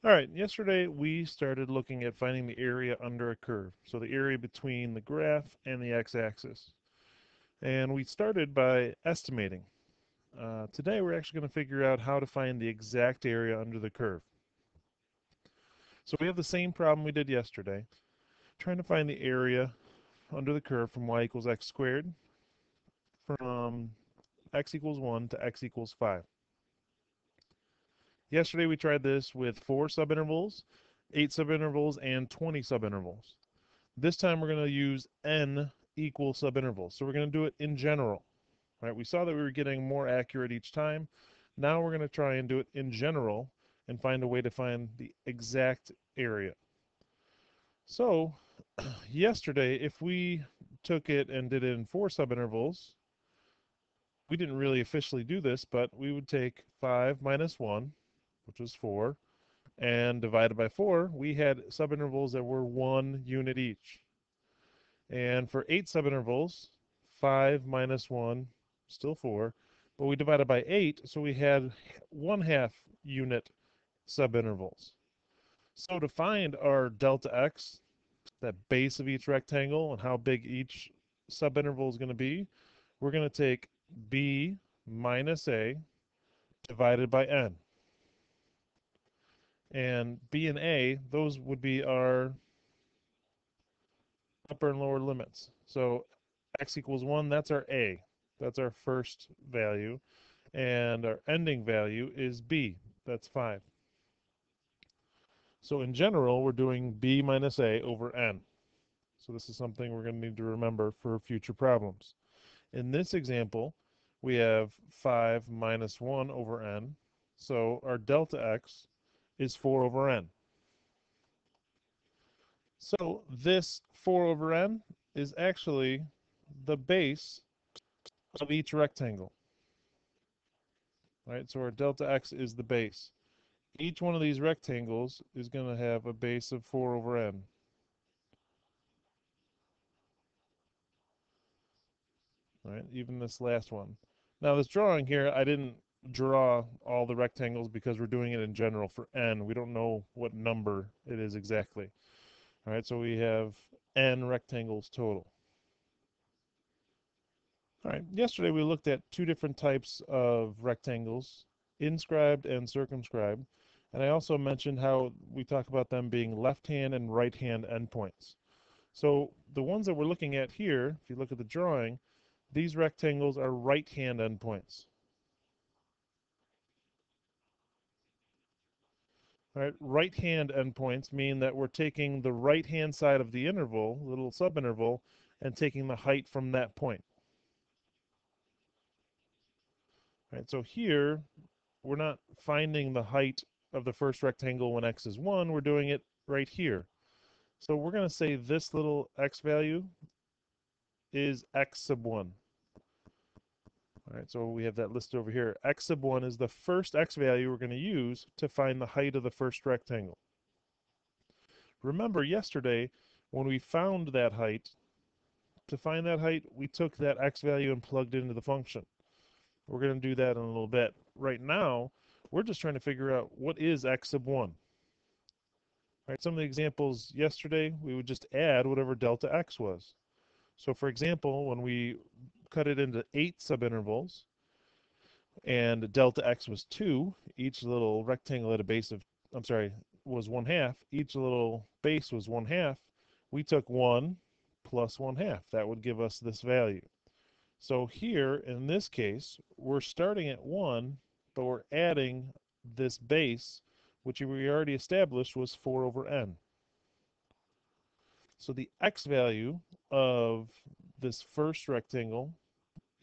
All right, yesterday we started looking at finding the area under a curve, so the area between the graph and the x-axis. And we started by estimating. Today we're actually going to figure out how to find the exact area under the curve. So we have the same problem we did yesterday, trying to find the area under the curve from y equals x squared from x equals 1 to x equals 5. Yesterday we tried this with 4 subintervals, 8 subintervals, and 20 subintervals. This time we're going to use n equal subintervals. So we're going to do it in general. Right? We saw that we were getting more accurate each time. Now we're going to try and do it in general and find a way to find the exact area. So yesterday, if we took it and did it in 4 subintervals, we didn't really officially do this, but we would take 5 minus 1, which was 4, and divided by 4, we had subintervals that were 1 unit each. And for 8 subintervals, 5 minus 1, still 4, but we divided by 8, so we had 1/2 unit subintervals. So to find our delta x, that base of each rectangle, and how big each subinterval is going to be, we're going to take b minus a divided by n. And b and a, those would be our upper and lower limits. So x equals 1, that's our a. That's our first value. And our ending value is b. That's 5. So in general, we're doing b minus a over n. So this is something we're going to need to remember for future problems. In this example, we have 5 minus 1 over n. So our delta x is 4 over n. So this 4 over n is actually the base of each rectangle. Right? So our delta x is the base. Each one of these rectangles is going to have a base of 4 over n. Right? Even this last one. Now this drawing here, I didn't draw all the rectangles because we're doing it in general for n. We don't know what number it is exactly. All right, so we have n rectangles total. All right, yesterday we looked at two different types of rectangles, inscribed and circumscribed. And I also mentioned how we talk about them being left-hand and right-hand endpoints. So the ones that we're looking at here, if you look at the drawing, these rectangles are right-hand endpoints. Right? Right-hand endpoints mean that we're taking the right-hand side of the interval, little subinterval, and taking the height from that point. Right? So here, we're not finding the height of the first rectangle when x is 1, we're doing it right here. So we're going to say this little x value is x sub 1. All right, so we have that listed over here. X sub 1 is the first x value we're going to use to find the height of the first rectangle. Remember yesterday when we found that height, to find that height, we took that x value and plugged it into the function. We're going to do that in a little bit. Right now, we're just trying to figure out what is x sub 1. All right, some of the examples yesterday, we would just add whatever delta x was. So for example, when we cut it into 8 subintervals, and delta x was 2, each little rectangle at a base of, I'm sorry, was 1/2, each little base was 1/2, we took 1 plus 1/2. That would give us this value. So here, in this case, we're starting at 1, but we're adding this base, which we already established was 4 over n. So the x value of this first rectangle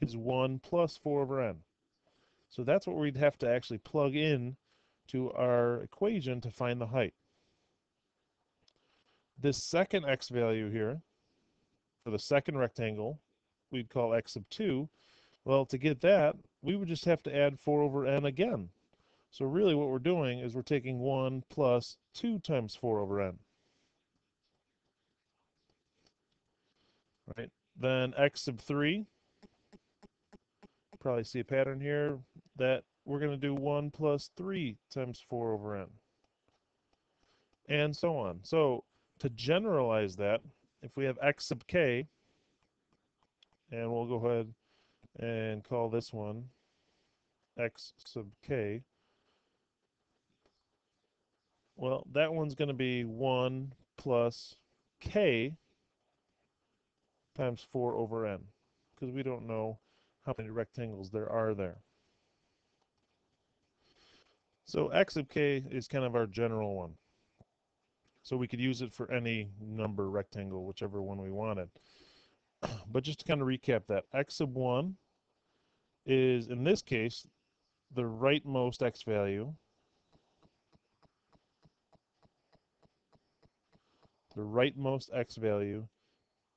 is 1 plus 4 over n. So that's what we'd have to actually plug in to our equation to find the height. This second x value here, for the second rectangle, we'd call x sub 2. Well, to get that, we would just have to add 4 over n again. So really what we're doing is we're taking 1 plus 2 times 4 over n. Right? Then x sub 3, probably see a pattern here, that we're going to do 1 plus 3 times 4 over n. and so on. So to generalize that, if we have x sub k, and we'll go ahead and call this one x sub k, well, that one's going to be 1 plus k times 4 over n, because we don't know how many rectangles there are there. So x sub k is kind of our general one. So we could use it for any number rectangle, whichever one we wanted. But just to kind of recap that, x sub 1 is, in this case, the rightmost x value,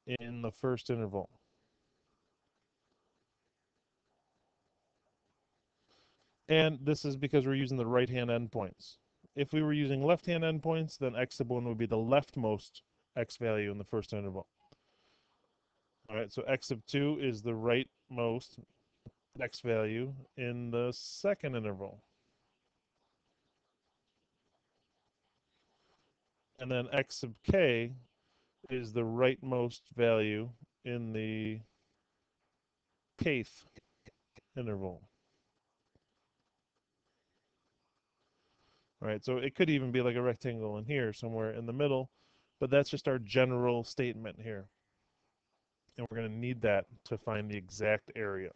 in the first interval. And this is because we're using the right-hand endpoints. If we were using left-hand endpoints, then x sub 1 would be the leftmost x value in the first interval. All right, so x sub 2 is the rightmost x value in the second interval. And then x sub k is the rightmost value in the kth interval. All right, so it could even be like a rectangle in here somewhere in the middle, but that's just our general statement here. And we're going to need that to find the exact area.